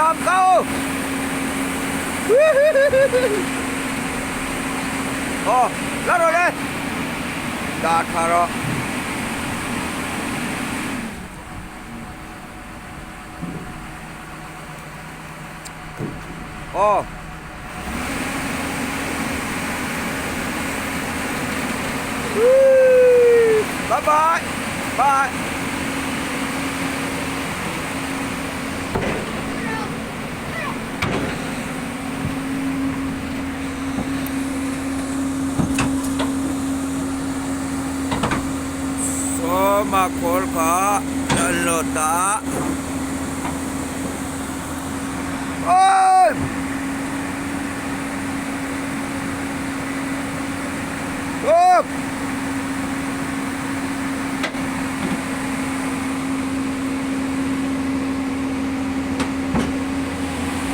đam câu. Lát rồi đây. Đạt thả rồi. Bye bye. Bye. So makol ka lota. Ôi. Up.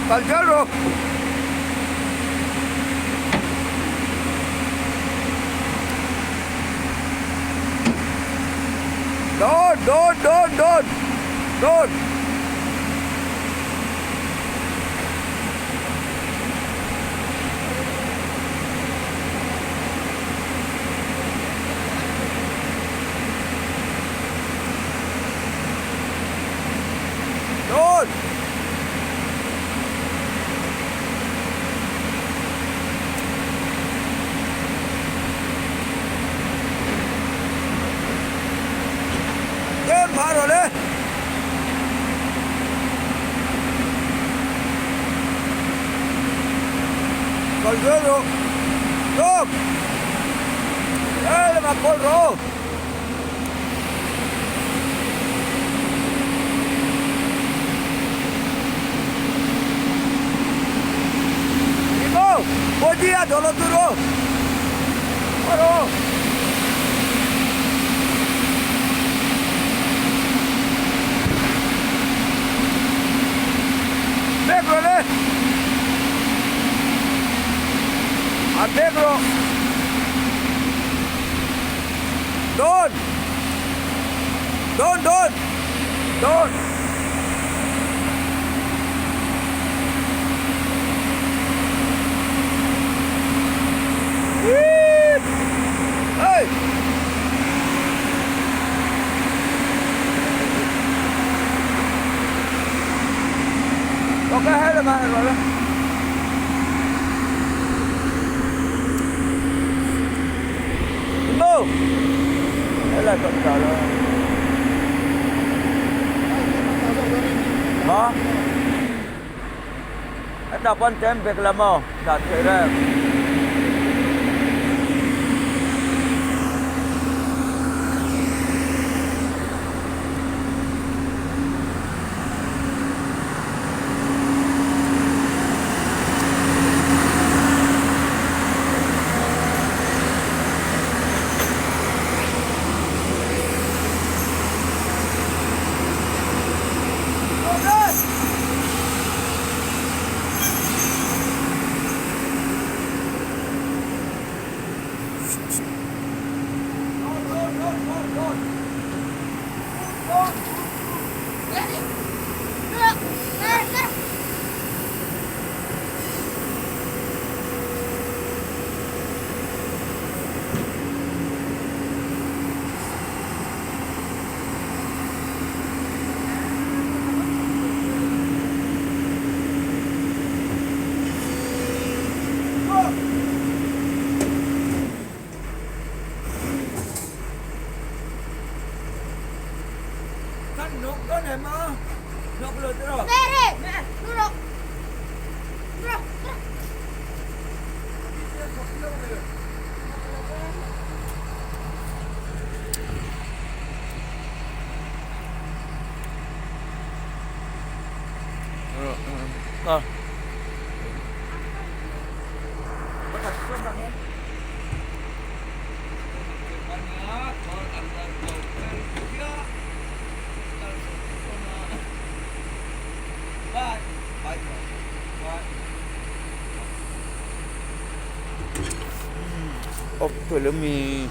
Calciaro. Don't. Don't. Game paro le. Calciaro. Stop. Ma corro. Buen día, todo duro. Bueno. Negro, a negro. Don. Hey! Có cái hết rồi mà rồi đó. Bố. Đấy là cận cả rồi. Hả? Ada pun tempe lama. Tak kira. Nuk đó nè mà. Nuk lượt rồi. Nè, duduk. Duduk. Oke, let me